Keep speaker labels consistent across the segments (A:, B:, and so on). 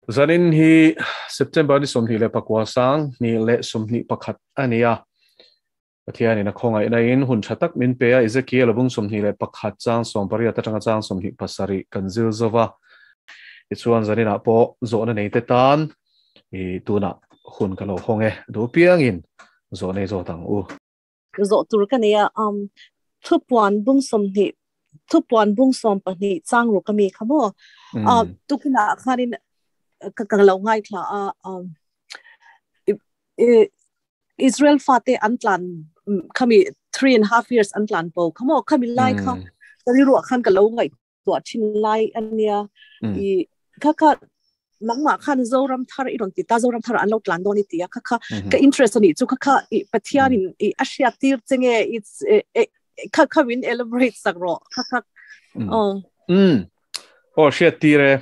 A: zanin hi September ni somni le pakwa sang ni le somni pakhat ania pathian ina khongai na in hun thatak min pe a Ezekiel abung somni le pakhat chang somparia ta tanga chang somni pasari kanzil zova ichuan zanin a po zo na nei te tan I tuna hun kalo honge do piangin zo nei zo tang u
B: zo tur kania thupuan bung somni thupuan bung som pani chang ro kami khamo tukina kharin kakalo ngai thla Israel fate antlan kami 3.5 years antlan po khamo kami lai kha tari ro khan kalo ngai to chin lai ania I kaka mangma khan zoram thar I ronti ta zoram thar anlo tlan doni tia kaka ka interest ni chu kaka pathian I asia tir chenge it's kaka win elaborate sagro kaka
A: shia tire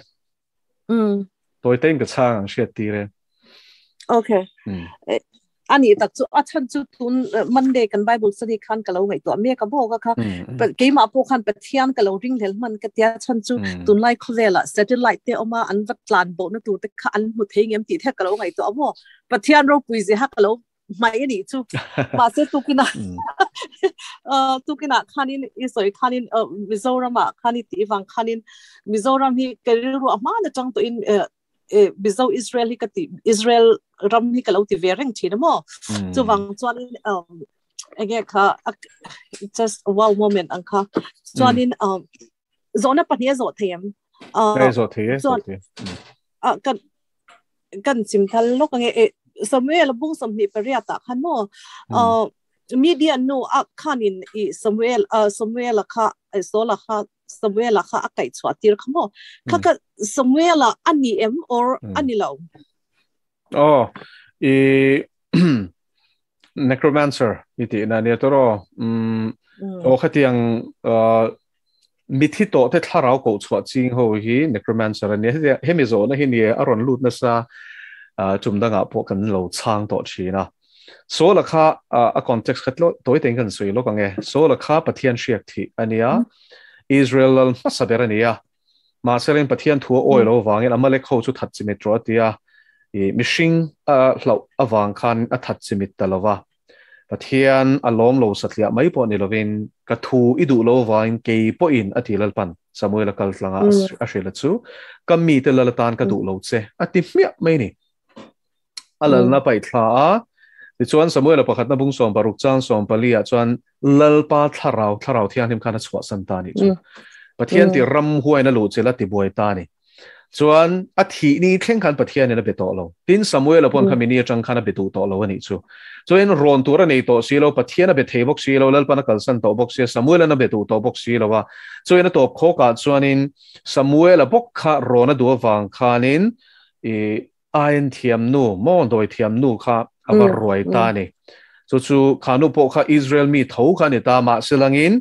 A: toy teng ka chang shia tire
B: okay ani tak chu achan chu tun Monday kan Bible study khan kalo ngai to me ka bo ka ke ma po khan pathian kalo ring hel man ka tia chan chu tun lai khowela satellite te oma an vat tlan bo na tu te kha an mu thengem ti the kalo ngai to amo pathian ro pui je ha kalo mai ani chu ma se tukina tukina khanin isoi khanin Mizoram khani ti wang khanin Mizoram hi keriru ama na chang to in bizo Israeli kati Israel ram hi kalau ti vereng thi mo chu wang chuan age kha just a wow moment angkha chuanin zona pania zo them
A: zo the
B: kan simthal lok nge Samuel bung somni periata khan mo media no khanin I Samuel kha sola kha Samuel kha akai chwatir khamo kaka Samuel ani em or ani law
A: necromancer iti na ne toro o khatiang mithi to te tharau ko chwa ching ho hi necromancer ne hemizo na hi ne aron lut na sa chumdanga po kan lo chang to china so la kha a context khatlo toy teng kan sui lo kange so la kha pathian shiak thi ania Israel masaberania Marcelin pathian thuo oilo wangin amale kho chu that chimit ro tia mishing hlau awang khan a that chimit talawa pathian alom lo satlia mai po ni lovin ka thu idu lo wain ke po in atilal pan Samuel kal tlanga ashela chu kammi te lalatan ka du lo che ati mia mai ni alal na pai thla ti chuan Samuel pakhat na bung som baruk chang som palia chuan lalpa tharau thian him khana chwa santani chu pathian ti ram huaina lo chela ti buai ta ni chuan athi ni thleng khan pathian na beto lo tin Samuel upon khamini chang khana betu to lo ani chu chuan ron tura nei to silo pathian na be thebok silo lalpa na kalsan to bok se Samuel na betu to bok silo wa chuan to kho ka chuan in Samuel bok kha rona du wang khanin ain thiam nu mon doi thiam nu kha aba roi ta ni chu khanu po kha Israel mi tho kha ni ta ma silangin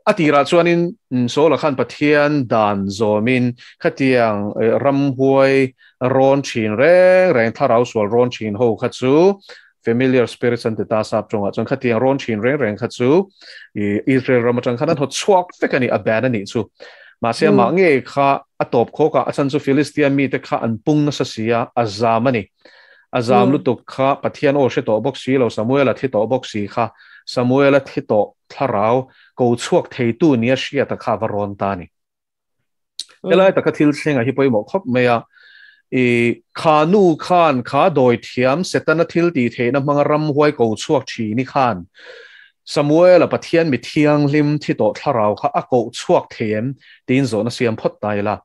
A: atira chuanin so la khan pathian dan zomin khatiang ram huai ron chin reng tharau swal ron chin ho kha chu familiar spirits and ta sap chonga chon khatiang ron chin reng kha chu Israel ramachang khan ho chhuak fekani abandon chu ma se ma nge kha atop kho ka achan chu Philistine mi te kha an pung na sa sia azamani azam lu tuk kha pathian o she to box si lo Samuel a thi to box si kha Samuel a thi to tharau ko chuak thei tu nia sia ta kha varon ta ni elai ta ka thil thlenga hi poi mo khop meya khanu khan kha doi thiam setana thil ti theina mangaram huai ko chuak thi ni khan Samuel a pathian mi thiang lim thi to tharau kha a ko chuak them tin zo na siam phot tai la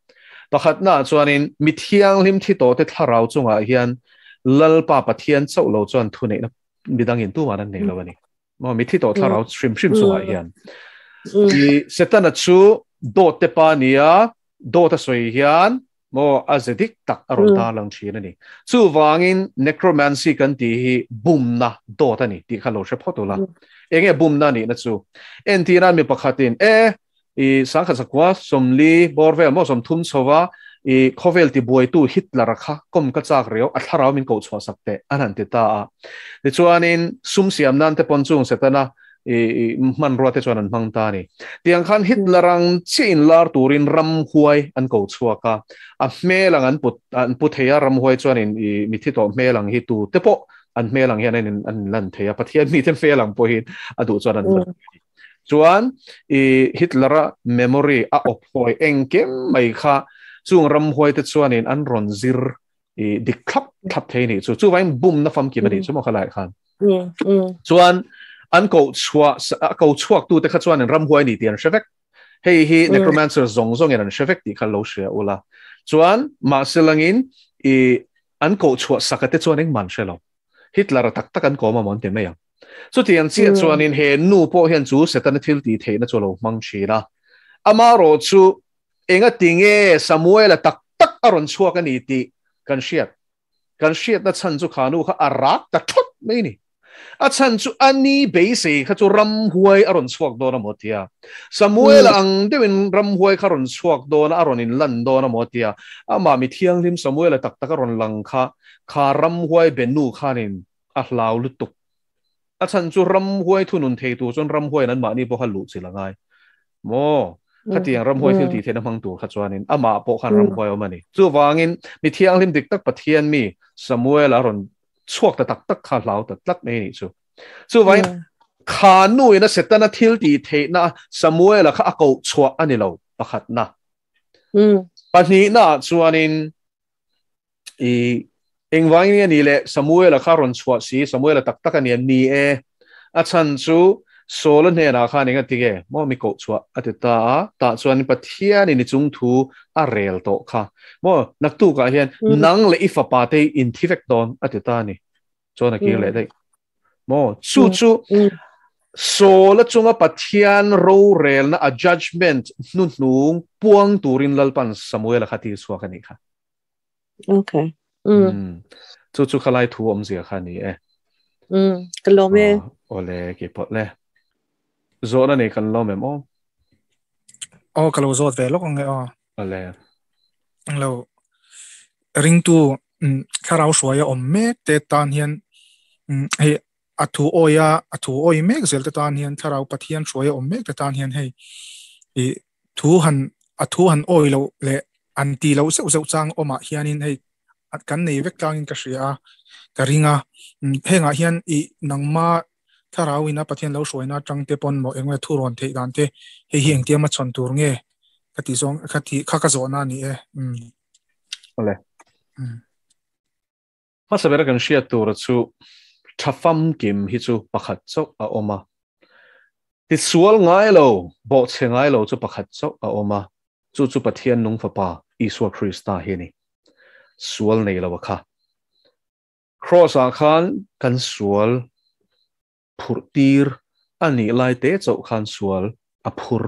A: pakhat na chuanin mi thiang lim thi to te tharau chunga hian lalpa pathian chau lo chuan thu nei na bidangin tu wan nei lo ani mo mi thi to tharau shrim chunga hian setana chu do te pa nia do ta soi hian mo azedik tak aron ta lang thina ni chu wangin necromancy kan ti hi bum na do ta ni ti khalo she photola enge bum na ni na chu entina mi pakhatin sangkha sakwa somli borvel mo som thum chowa khovel ti boy tu Hitler kha kom ka chak reo athara min ko chwa sakte anan ti ta ti chuanin sum siam nan te ponchung setana man roate chuan an hmang ta ni tiang khan Hitlerang chin lar turin ram huai an ko chuaka a hmelang an put heya ram huai chuan in mi thi to hmelang hi tu te po an hmelang hian an lan theya pathian mi ten felang po hin adu chuan an chuan Hitler memory a op hoi engkem mai kha chung ram huai te chuan in an ron zir dik thap thei ni chu vain bum na fam ki mani chu mo khalai khan chuan an ko chuak tu te kha chuan an ram huai ni tian shevek hei hi necromancer zong an shevek ti kha lo shia ula chuan ma selangin an ko chuak sakate chuan eng man shelo Hitler tak an ko ma mon te meya so tian chi chuan in he nu po hian chu setan thil ti the na cholo mang china amaro chu enga tinge Samuel tak aron chuak ani ti kan shiat na chan chu khanu kha arak ta thot mai ni a chan chu ani be se kha chu ram huai aron chuak do na motia Samuel ang dewin ram huai kharon chuak do na aron in lan do na motia ama mi thiang lim Samuel tak aron lang kha ram huai benu khanin a hlau lutuk a chan chu ram huai thunun thei tu chon ram huai nan ma ni bo halu chilangai mo khatiang ram huai thil ti thena mang tu kha chuanin ama po khan ram huai omani chu wangin mi thiang lim dik tak pathian mi Samuel aron chuak ta tak kha hlau ta tlak nei ni chu vai khanu ina setana thil ti theina Samuel kha ako chuak ani lo pakhat na pani na chuanin engwang ni le Samuel kha ron chuak si Samuel tak ani ni a chan chu solo ne na kha ninga tige mo mi ko chuak atita ta chuan pathian ni chung thu a rel to kha mo naktu ka hian nang le ifa pa te in thivek don atita ni chona ki le dai mo chu solo chunga pathian ro rel na a judgment nung puang turin lalpan Samuel khati chuak ani kha
B: okay
A: chu khalai thu om zia kha ni
B: kalome
A: ole ki pot le Zawhna nei kan lo mem
C: kalo zot ve lo nge
A: ale
C: lo ring tu kharau shwaya me te tan hian he athu oi me zel te tan hian kharau pathian shwaya me te tan hian hei thu han oi lo le anti lo se chang oma hianin hei at kan nei vek tangin ka shria ka ringa henga hian nangma tharawina pathian lo shwaina tangte pon mo engwe thuron thei dan te he hieng te ma chon tur nge kati zong khati khaka zona ni
A: ole ma sabera kan shia tur chu thafam kim hi chu pakhat chok a oma ti sual ngai lo bo chengai lo chu pakhat chok a oma chu pathian nung fa pa Iswa Krista hi ni sual nei lo kha cross a khan kan sual phurtir ani lai te chau khan sual aphur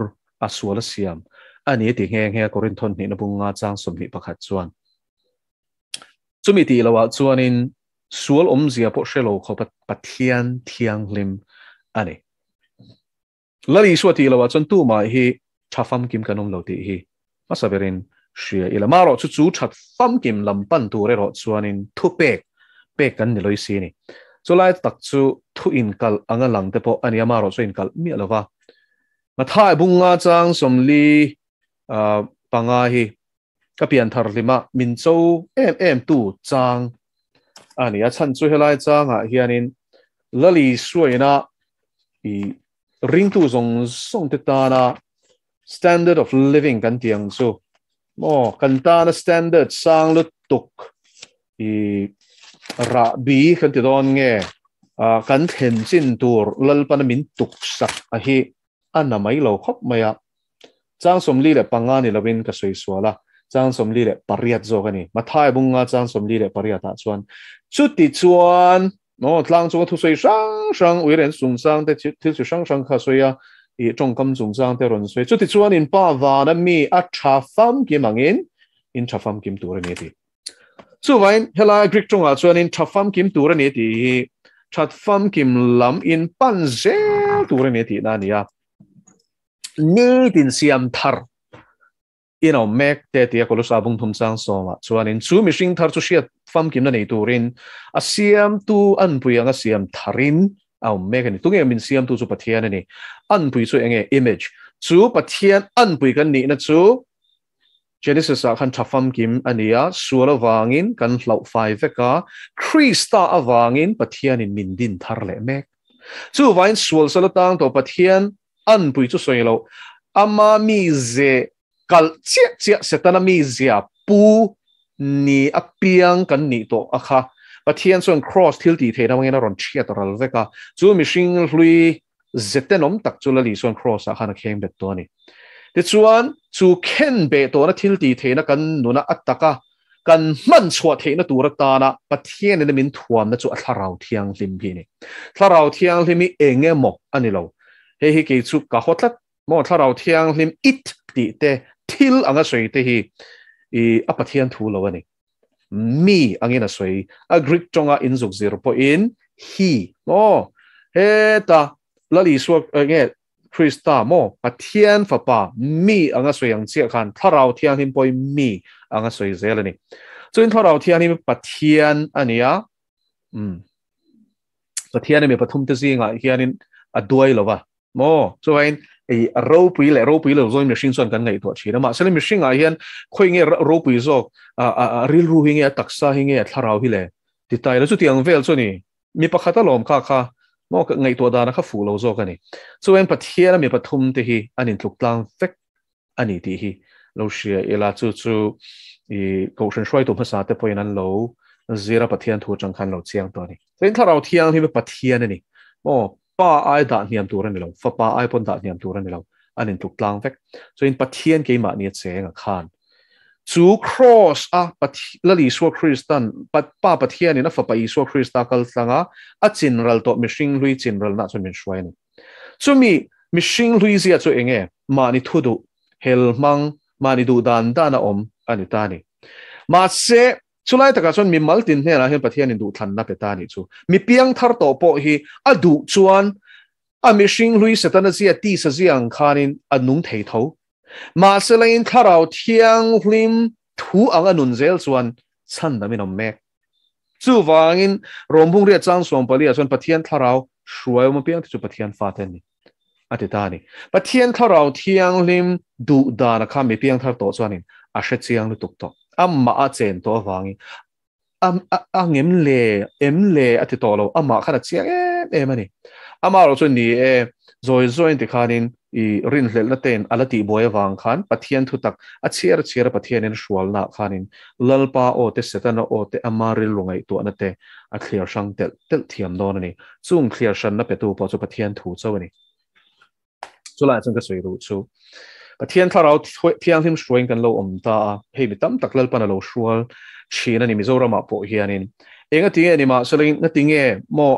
A: aswal siam ani ti nge korin thon ni na bunga chang somni pakhat chuan chumi ti lawa chuanin sual zia po shelo kho pathian thiang lim ani lali swati lawa chon tu ma hi thafam kim kanom lo ti hi masaberin shia ila maro chu that fam kim lampan tu re ro chuanin thu pek kan ni loi si ni chulai tak chu thu in kal anga lang te po ani amaro so in kal mi alawa mathai bunga chang somli panga hi kapian thar lima min cho em tu chang ani a chan chu helai chang a hianin lali suina ring tu song te ta na standard of living kan tiang chu mo kan ta na standard sang lu tuk ra bi kan ti don nge kan then chin tur lalpan min tuk sak a hi anamai lo khop maya chang somli le pangani lovin ka soi swala chang somli le pariat zo kani mathai bunga chang somli le pariata chuan chuti chuan no tlang chu thu soi sang uiren sung sang te thil chu sang kha soya i tongkam sung sang te ron soi chuti chuan in pa wa na mi a tha fam ki mangin in tha fam kim tur ni ti chu vain hela Greek tonga chuan in tha fam kim tur ni ti that fam kim lam in pan zel tur ni ti na nia ni tin siam thar mek te tia kolos abung thum sang so ma chuan in chu mi hring thar chu hriat fam kim na nei turin a siam tu an pui anga siam tharin mấy cái này tung nghe mình xem tu chú bát thiên này ăn bùi chú nghe image chú bát thiên ăn bùi cái này nó chú Genesis kan thafam kim ania suala wangin kan lau fai veka Krista awangin pathian in mindin thar le mek chu wain sual salatang to pathian an pui chu soilo ama mi ze kal che setana mi zia pu ni apiang kan ni to akha pathian son cross thil ti thena wangena ron chia toral veka chu mishing hlui zetenom tak chula li son cross a khana khem bet to ni ti chuan chu khen be to na thil ti thena kan nuna attaka kan man chwa thena tur ta na pathian in min thuam na chu atharau thiang lim hi ni tharau thiang limi enge mo ani lo he hi ke chu ka hotlat mo tharau thiang lim it ti te thil anga soi te hi I apathian thu lo ani mi angina soi a greek tonga in zuk 0 hi mo he ta lali suak nge Krista mo pathian fa pa mi anga soi ang chia khan tharau thiang him poi mi anga soi zelani chuin tharau thiang him pathian ania pathian me pathum te zinga hianin aduai lova mo chuin a ro pui le zo machine son kan ngai to china ma sele machine a hian khoi nge ro pui zo a ril ru hinge taksa hinge tharau hi le ti tai la chu tiang vel chu ni mi pakhata lom kha mo ka ngai to da na kha fu lo zo ka ni chuin pathian me pathum te hi anin tluk tlang vek ani ti hi lo shia ela chu I ko shan shwai to phasa te poin an lo zira pathian thu chang khan lo chiang to ni chuin tharau thiang hi pathian ani mo pa ai da niam tur ani lo fa pa ai pon da niam tur ani lo anin tuk tlang vek so in pathian ke ma ni cheng a khan chu cross a lali so Christian pa pathian ni na fa pa I so Christa kal tlanga a chinral to mishing lui chinral na chon min shwai ni so mishing lui zia chu enge ma ni thudu hel mang ma ni du dan na om ani ta ni ma se chulai taka chon mi maltin hne la hen pathian in du thlan na petani chu mi piang thar to po hi adu chuan a mishing lui setana zia ti sa ziang khanin anung thei tho ma selain tharau thiang hlim thu anga nun zel chuan chan da min mek chu wangin rombung ria chang som pali a chon pathian tharau shruai ma piang chu pathian fa ten ni atitani pathian tharau thiang hlim du da na kha mi piang thar to chuanin a hre chiang lu tuk to amma a chen to wangi em le ati to lo amma khana chiang em ani ama ro chun ni zoi ti khanin I rin hlel na ten alati boy wang khan pathian thu tak a chiar pathian in shwal na khanin lalpa o te setana o te amaril lungai to na te a clear sang tel thiam don ani chung clear shan na petu po chu pathian thu chawani chula chung ka soi ru chu pathian tharau thiang him shroing kan lo om ta hei mi tam tak lalpa na lo shwal china ni mizorama po hianin enga tinge ni ma selin na tinge mo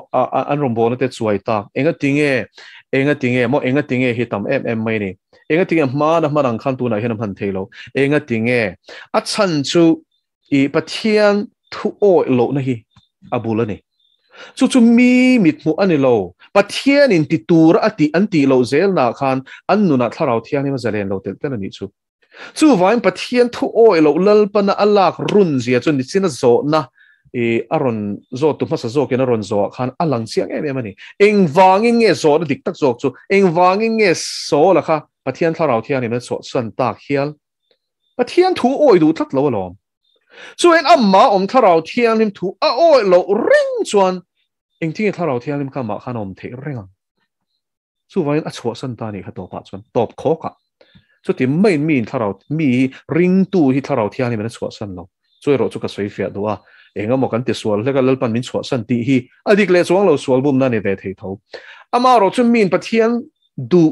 A: an rombo na te chuai ta enga tinge mo enga tinge hi tam mai ni enga tinge ma na marang khan tu na henam han theilo enga tinge a chan chu I pathian thu o lo na hi abula ni chu mi mit mu ani lo pathian in ti tur ati anti lo zel na khan an nu na tharau thiang ni ma zalen lo tel ani chu vain pathian thu o lo lal pana alak run zia chun ni china zo na aron zo tu masa zo ke na ron zo khan alang chiang em ani eng wangin nge zo na dik tak zo chu eng wangin nge so la kha pathian tharau thiang ni na so san tak hial pathian thu oi du thlat lo lom chu en amma om tharau thiang nim thu a oi lo ring chuan eng thi tharau thiang nim ka ma khan om the ring chu vain a chho san ta ni kha to pa chuan top kho ka chu ti mai min tharau mi ring tu hi tharau thiang ni na chho san lo chu ro chu ka soi fia do a enga mo kan ti sual le ka lalpan min chho san ti hi adik le chuang lo sual bum na ni ve thei tho ama ro chu min pathian du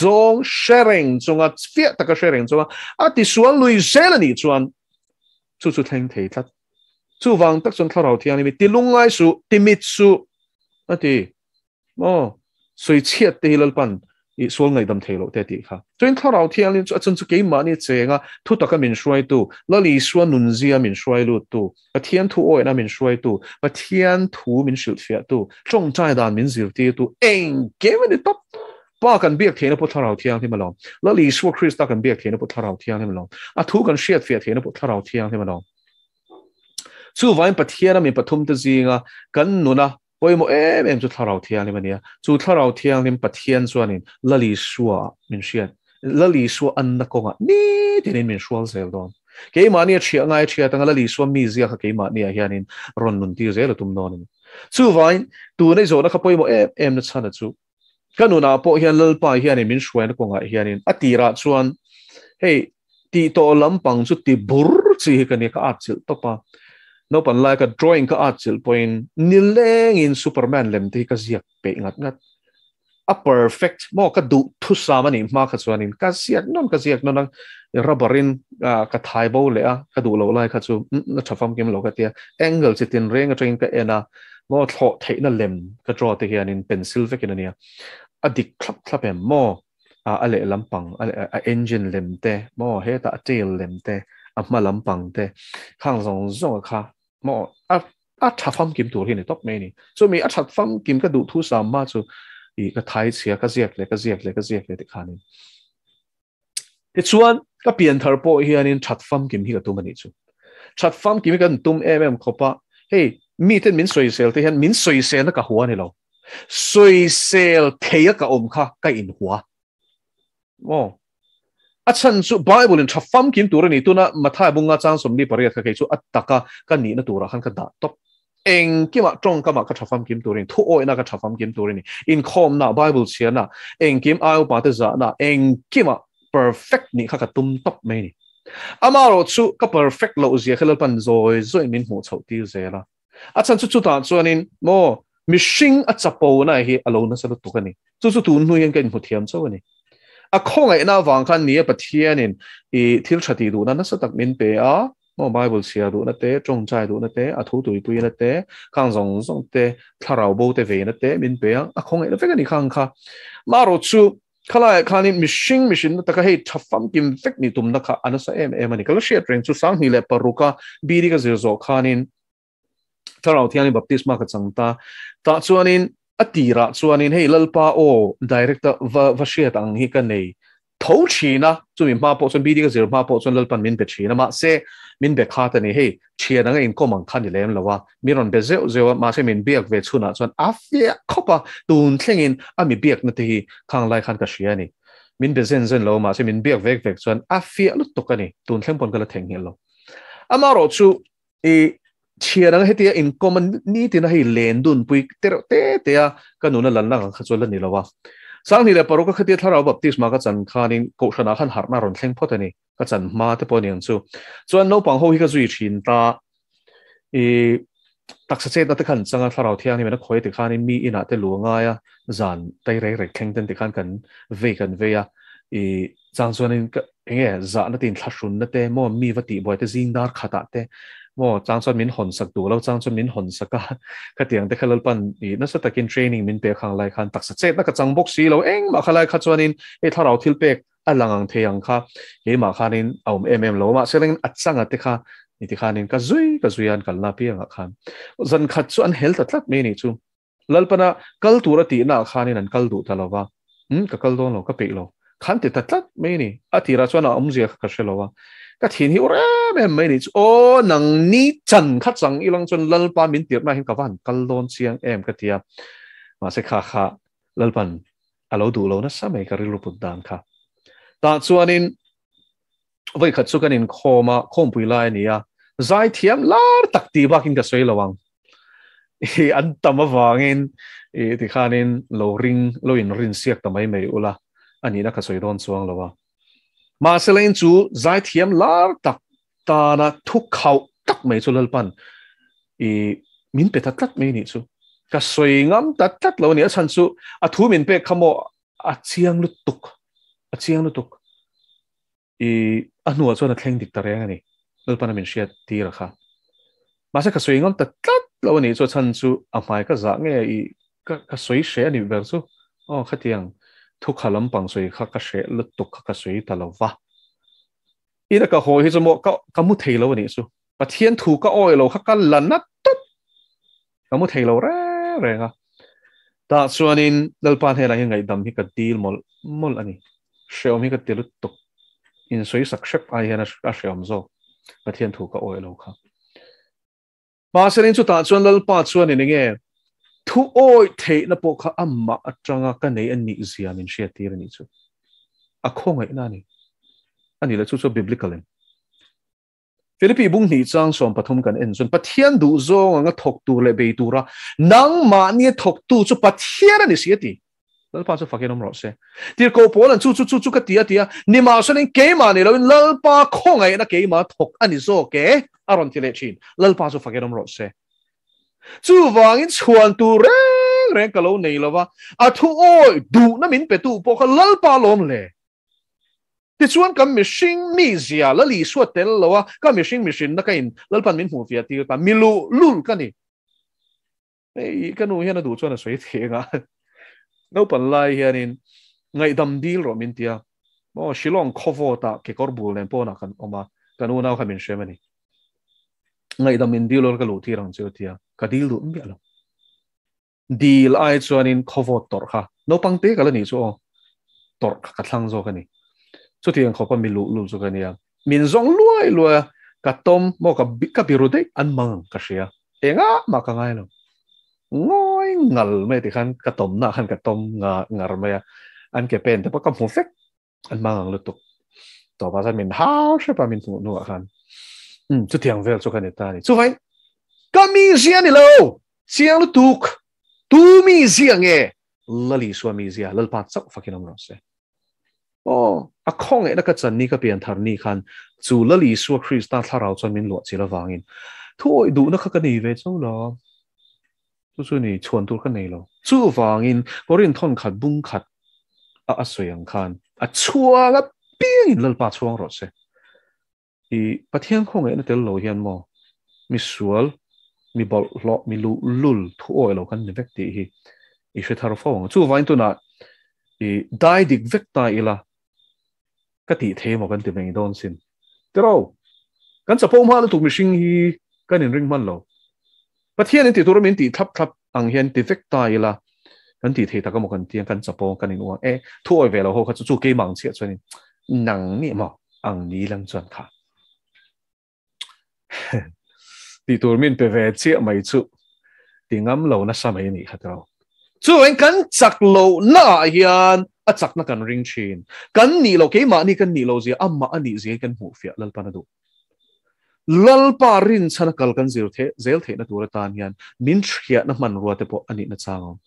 A: zong sharing chunga fia taka sharing chunga a ti sual lui selani chuan chu thleng thei thlat chu wang tak chon tharau thiang ni ti lungai su ti mit su ati mo soi chiat te lalpan I sual ngai dam thelo te ti kha choin tharau thiang lin chu achun chu ke ma ni chenga thu taka min shwai tu lali suan nun zia min shwai lu tu pathian thu oi na min shwai tu pathian thu min shil fia tu chong chai dan min zir ti tu eng ke ni top pa kan biak thena po tharau thiang hi malong lali suwa Krista kan biak thena po tharau thiang hi malong a thu kan shiat fia thena po tharau thiang hi malong chu vain pathian mi pathum te zinga kan nuna poi mo em chu tharau thiang ni mania chu tharau thiang nim pathian chuanin lali suwa min hriat lali suwa an na konga ni tin min sual zel don ke ma ni thia ngai thia tanga lali suwa mi zia kha ke ma ni hianin ron nun ti zel tum non chu vain tu nei zo na kha poi mo em na chana chu kanuna po hian lal pa hianin min suwa na konga hianin atira chuan hey ti to lampang chu ti bur chi ka ni ka achil to pa no pan like a drawing ka achil point nileng in superman lem te ka ziak pe ngat a perfect mo ka du thu samani ma kha chuanin ka ziak non rubberin ka thai bo le a ka du lo lai kha chu na thafam kim lo ka tia angle chitin reng a train ka ena mo tho theina lem ka draw te hianin pencil vekin ania a dik thlap em mo a le lampang a engine lem te mo he ta tail lem te a ma lampang te khang zong kha mo a thafam kim tur hi ni top me ni so mi a thafam kim ka du thu sam ma chu i ka thai chia ka ziak le ti khani ti chuan ka pian thar po hianin thafam kim hi ka tu mani chu thafam kim kan tum khopa hey mi ten min soi sel te hian min soi sel na ka huwa ni lo soi sel theya ka kha ka in huwa mo a chan chu bible in thafam kim tur ni tuna mathai bunga chang som ni pariat ka ke chu attaka ka ni na tura khan ka da top eng kima trong kama ka thafam kim turin thu oi na ka thafam kim turin in khom na bible chiana eng kim au pa te za na eng kima perfect ni kha ka tum top me ni amaro chu ka perfect lo zia khelal pan zoi min hu chho ti zela a chan chu ta chuanin mo mishing a chapo na hi alo na sa tu ka ni chu tu nu yen kan hu thiam chaw ni a khong ai na wang khan ni pathianin I thil thati du na sa tak min pe a mo bible sia du na te trong chai du na te a thu tui pui na te khang zong te tharau bo te ve na te min pe a khong ai na fe ka ni khang kha maro chu khalai khanin machine na taka hei thafam kim fek ni tum na kha anasa em ani kala share train chu sang hi le paruka biri ka zirzo khanin tharau thiani baptisma ka changta ta chuanin atira chuanin hei lalpa o director va share tang hi ka nei thau china chu mi ma po chon biri ka zir ma po chon lalpan min be china ma se min be kha ta ni hei chiana nga in komang khan ni lem lawa miron be zeu ma se min biak ve chuna chuan afia khopa tun thlengin ami biak na te hi khang lai khan ka shia ni min be zen lo ma se min biak vek chuan afia lut to ka ni tun thleng pon kala theng hi lo amaro chu e chiana nga hetia in common ni tin hei len dun pui te ya kanuna lan na kha chola ni lawa sang ni le paruka khati tharau baptisma ka chan khanin ko shana khan harna ron thleng photani ka chan ma te poniang chu chuan no pang ho hi ka zui thin ta e taksa che ta te khan changa tharau thiang ni mena khoi te khanin mi ina te luanga ya zan tai rei kheng ten te khan kan ve ya e chang chuanin nge za na tin thlashun na te mo mi vati boy te zingdar khata te mo chang chuan min hon sak du lo chang chuan min hon saka ka tiang te khalal pan I na sa takin training min pe khang lai khan taksa che na ka chang box si lo eng ma khalai kha chuanin e tharau thil pek alangang theyang kha he ma khanin aum lo ma seleng achanga te kha ni ti khanin ka zuian kalna pi anga khan zan khat chuan health atlat me ni chu lalpana kal tura ti na khanin an kal du talawa ka kal don lo ka pe lo khan te tatlat me ni atira chuan a umzia ka shelowa ka thin hi ora me ni o nang ni chan kha chang ilang chon lalpa min tir na hin ka van kal don chiang em ka tia ma se kha lalpan alo du lo na sa me ka rilu put dan kha ta chuanin voi khat chu kanin khom pui lai ni ya zai thiam lar tak ti bakin ka soi lawang e an tama wangin e ti khanin lo in rin siak tamai mai ula ani na ka soi don chuang lawa ma selain chu zai thiam lar tak ta na thu khau tak mai chu lalpan e min pe tat mai ni chu ka soi ngam tat lo ni a chan chu a thu min pe khamo a chiang lu tuk I anua chuan a thleng dik ta reng ani lalpan min hriat ti ra kha ma se ka soi ngam tat lo ni chu chan chu a mai ka za nge I ka soi she ani ber chu o khatiang thu khalam pang soi kha ka she lu tuk kha ka soi ta lo wa ina ka ho hi chu mo ka mu thei lo ni chu pathian thu ka oi lo kha ka lan na tut ka mu thei lo re nga ta chuanin lalpan he la hi ngai dam hi ka deal mol ani sheom hi ka tilu tuk in soi sakshep ai hena a sheom zo pathian thu ka oi lo kha ma serin chu ta chuan lalpa chuan ni nge thu oi thế na po kha amma atanga ka nei an ni zia min share tir ni chu a khong ai na ni ani la chu chu biblical en Philippi bung ni chang som pathum kan en chun pathian du zo nga thok tu le be tu ra nang ma ni thok tu chu pathian ni siati lal pa chu fakin om ro se tir ko polan chu ka tia ni ma so ning ke ma ni lo lal pa khong ai na ke ma thok ani zo ke aron ti le chin lal pa chu fakin om ro se chu wang in chuan tu reng ka lo nei lo wa a thu oi du na min pe tu po kha lal pa lom le ti chuan kam mishing mi zia la li suat tel lo wa ka mishing na kain lal pan min hu fia ti pa milu lul ka ni ei ka nu hian a du chuan a soi the nga no pan lai hianin ngai dam dil ro min tia mo shilong khovo ta ke korbul len po na kan oma kanu na khamin shemani ngai dam min dil lor ka lu thi rang chu tia ka dil du mi alo dil ai chuanin khovo tor kha no pangte kala ni chu tor ka thlang zo ka ni chu tiang khopa mi lu chu ka ni min zong luai ka tom mo ka biru de an mang ka sia enga ma ka ngai lo ngoi ngal me ti khan ka tom na khan ka tom ngar me an ke pen te pa ka mu fek an mang lu tuk to ba sa min ha she pa min nu khan chu tiang vel chu ka ni ta ni chu vai ka mi zia ni lo siang lu tuk tu mi zia nge lali swa mi zia lal pa chak fakin om ro se a khong e na ka chan ni ka pian thar ni khan chu lali swa Krista tharau chon min lo chila wangin thoi du na kha ka ni ve chu lo chu ni chuan tur ka nei lo chu wangin korin thon khat bung khat a soyang khan a chuanga ping lal pa chuang ro se I pathian khong e na tel lo hian mo mi sual mi bol lo mi lu lul thu oi lo kan ni vek ti hi I she thar fo chu wain tu na I dai dik vek ta ila ka ti the mo kan ti meng don sin tero kan sa po ma lu tu mi sing hi kan in ring man lo pathian ti tur min ti thap ang hian ti vek ta ila kan ti the ta ka mo kan ti kan sa po kan in wa thu oi ve lo ho kha chu ke mang che chuan nang ni mo ang ni lang chuan kha ti tur min pe ve che mai chu ti ngam lo na sa mai ni kha tro chu en kan chak lo na hian a chak na kan ring chin kan ni lo ke ma ni kan ni lo zia amma ani zia kan hu fia lal pa na du lal pa rin chana kal kan zel the na tur tan hian min thria na man ruwa te po ani na chang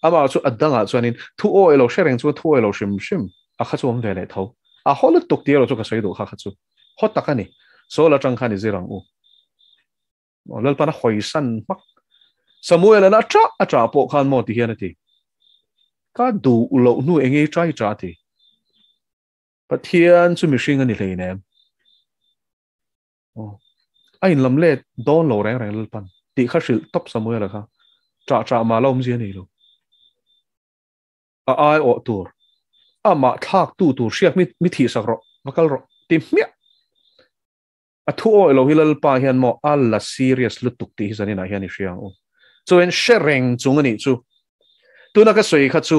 A: ama chu adanga chuanin thu o elo shereng chu thu elo shim a kha chom ve le tho a hol tuk ti ro chu ka sei do kha chu hot takani so la chang khani zirang u lal pa na hoi san mak Samuel na tra po khan mo ti hian ati ka du lo nu enge trai tra ti pathian chu mi hring ani hlei nem ai lam le don lo reng lal pan ti kha hril top Samuel kha tra ma lom zia nei lo ai o tur ama thak tu siak mi thi sak ro makal ro ti mia a thu o lo hilal pa hian mo alla serious lutuk ti zanina hian I hriang o chu en shereng chungani chu tuna ka soi kha chu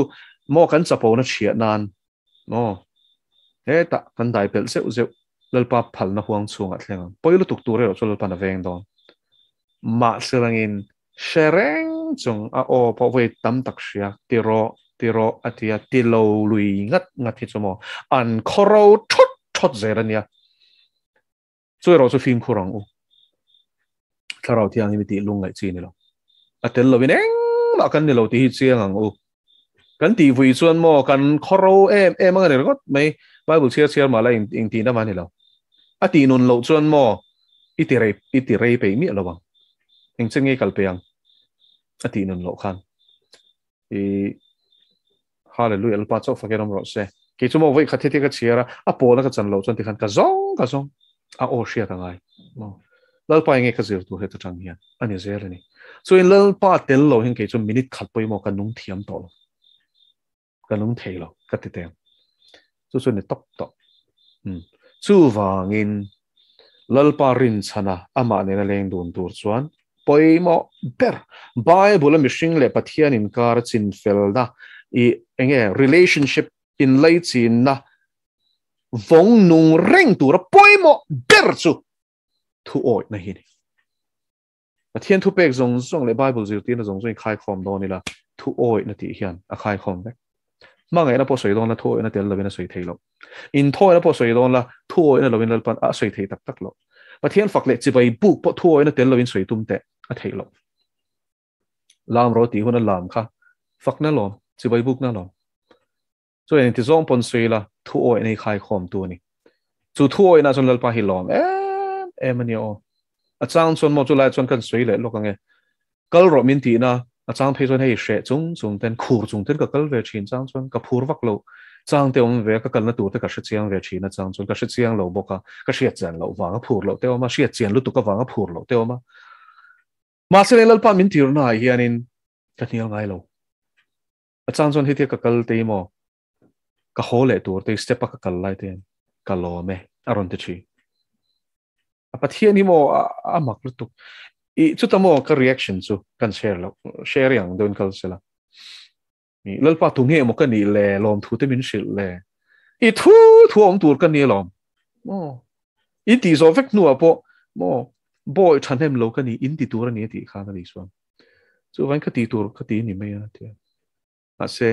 A: mo kan chapo na thia nan no ta kan dai pel zeu lalpa phal na huang chunga thlenga poilu tuk tu re chu lalpa na veng don ma serangin shereng chung a o po ve tam tak sia tiro atia tilo lui ngat hi chumo an khoro thot zerania chu ro chu film khurang u tharau thiang mi ti lung lai chi ni lo atel lo bin eng ma kan ni lo ti hi chiang ang u kan ti vui chuan mo kan khoro em ang ni got mai bible share ma la ing ti na ma ni lo ati nun lo chuan mo iti rei pe mi lo bang eng chengi kal peang ati nun lo khan hallelujah al pa cho fakerom ro se ke chumo voi khatheti ka chiara a pola ka chan lo chuan ti khan ka zong a o shia ta ngai mo lal pa nge ka zir tu he ta chang hian ani zel ni so in lal pa tel lo hin ke chu minute khat poi mo kan nung thiam to kan nung thei lo ka ti te chu ni top chu wangin lal pa rin chana ama ne na leng dun tur chuan poi mo ber bible mi hring le pathian in kar chin fel da I enge relationship in lei chin na vong nung reng tur poi mo ber chu thu oi na hi thiên thu pek zong zong le Bible zir tin zong zong khai khom do ni la thu oi na ti hian a khai khom vek ma ngai na po soi don la thu oi na tel lovin a soi thei lo in thoi na po soi don la thu oi na lovin la pan a soi thei tak tak lo pathian fak le chi bai buk po thu oi na tel lovin soi tum te a thei lo lam ro ti hun lam kha fak na lom chi bai buk na lom so en ti zong pon soi la thu oi nei khai khom tu ni chu thu oi na chon lal pa hi lom em ani o a chang chon mo chu lai chon kan soi le lo ka nge kal ro min ti na a chang phei chon hei she chung chung ten khur chung ten ka kal ve chin chang chon ka phur vak lo chang te om ve ka kal na tu te ka shi chiang ve chin na chang chon ka shi chiang lo bo ka shi chan lo wa ka phur lo te ma shi chen lu tu ka wa ka phur lo te ma se le lal pa min tir na hi anin ka nial ngai lo a chang chon hi te ka kal te mo ka ho le tur te step ka kal lai ten ka lo me aron te chi a pathian hi mo a mak lu tu I chu tamo ka reaction chu kan share lo share yang don kal sela ni lal pa tu nge mo ka ni le lom thu te min shil le I thu om tur kan ni lom mo I ti zo vek nu apo mo boy thanem lo ka ni in ti tur ni ti kha na li so chu van ka ti tur ka ti ni me ya ti a se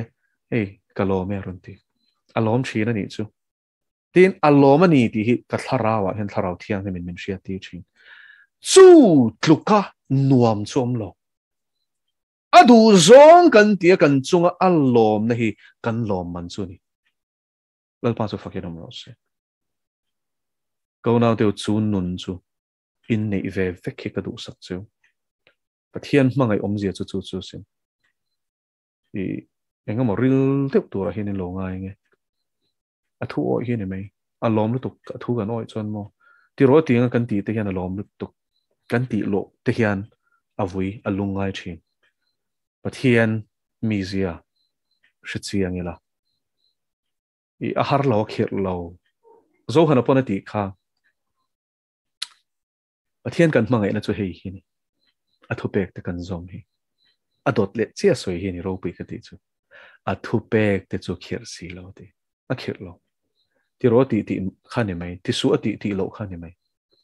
A: hey ka lo me ron ti a lom chi na ni chu tin a lom ani ti hi ka tharawa hen tharau thiang he min shia ti chin chu tluka nuam chom lo adu zong kan tia kan chunga allom na hi kan lom man chu ni lal pa chu fakidam ro se ko na te chu nun chu in nei ve vekhi ka du sak chu pathian mangai om zia chu chu chu sin I enga mo ril tep tu ra hin lo ngai nge athu o hi ni mai allom lu tuk athu ga noi chon mo ti ro ti nga kan ti te hian allom lu tuk kan ti lo te hian avui alungai thin pathian mizia shichiang ila I ahar lo khir lo Zawhna pon ti kha pathian kan mangai na chu hei hi ni athu pek te kan zom hi adot le chia soi hi ni ro pi ka ti chu athu pek te chu khir si lo ti a khir lo ti ro ti kha ni mai ti su ti lo kha ni mai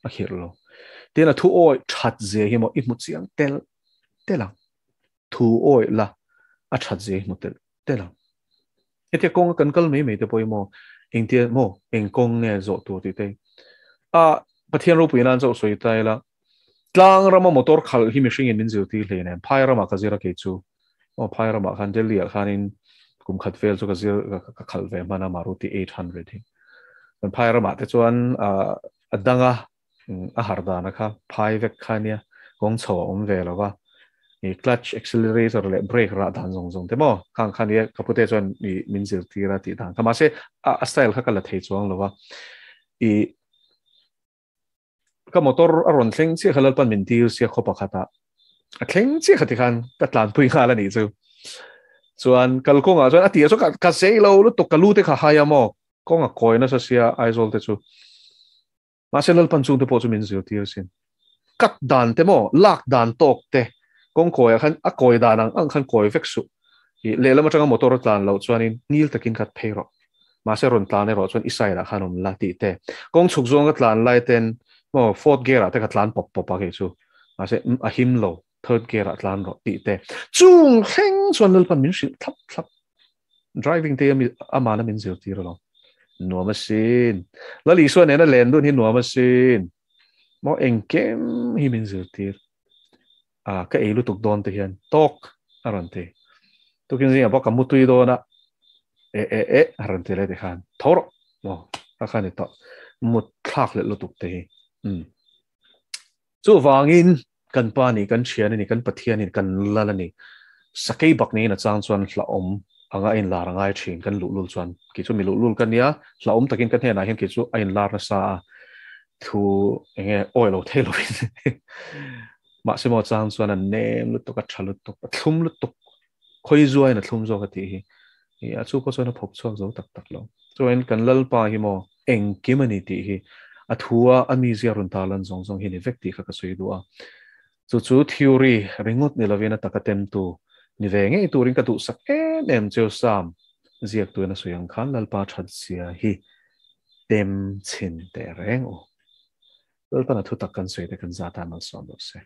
A: a khir lo tin a thu oi that je hi mo I mu chiang telang thu oi la a that je mu telang etia kong kan kal me te poi mo eng tia mo eng kong nge zo tu ti te a pathian ro puinan zo soi tai la tlang rama motor khal hi mishing in min zu ti hle ne phai rama ka zira ke chu o phai rama khan del lia khanin kum khat fel chu ka zir ka khal ve mana maruti 800 hi kan phai rama te chuan adanga a harda na kha phai vek khania kong chho om ve lawa I clutch accelerator le brake ra dan zong te mo khang khania kapute chuan I min zir ti ra ti dan kama se a style kha kala thei chuang lawa I ka motor aron thleng chi khalal pan min tir sia khopa khata a thleng chi khati khan ka tlan pui khala ni chu chuan kalkonga chuan atia chu ka sei lo lu to kalu te kha haya mo konga koina sa sia aizol te chu ma se lal pan chung te po chu min zir tir sin kat dan te mo lak dan tok te kong koi khan a koi danang ang khan koi vek su I le lama changa motor tlan lo chuanin nil takin kat pheiro ma se ron tlan ro chuan isai ra khanom la ti te kong chuk zong ka tlan lai ten mo fourth gear te ka tlan pop pa ke chu ma se a him lo third gear tlan ro ti te chung heng chuan lal pan min shil thap driving te amana min zir ti ro no machine la li so ne na len dun hi no machine mo engkem hi min zir ti ka elu tuk don te hian tok aron te tukin zinga bo kamutui do na aron te le te khan thor mo a khan to mut thak le lu tuk te hi chu wangin kan pa ni kan thian ni kan pathian ni kan lala ni sakai bak ni na chang chuan hla om anga in lar ngai thin kan lul chuan ki chu mi lul kan nia hla om takin kan he na hian ki chu a in lar na sa thu enge oil o thelo ma se mo chang chuan an nem lu to ka thalu to thlum lu to khoi zuai na thlum zo ka ti hi a chu ko chuan a phok chuak zo tak lo chuan kan lal pa hi mo eng kimani ti hi a thua ami zia run talan zong hi ni vek ti kha ka sui du a chu theory ringot ni lovena takatem tu ni ve nge turin ka tu sak em cheu sam ziak tu na suyang khan lal pa that sia hi tem chin te reng o lal pa na thu tak kan sui te kan za ta mal som do se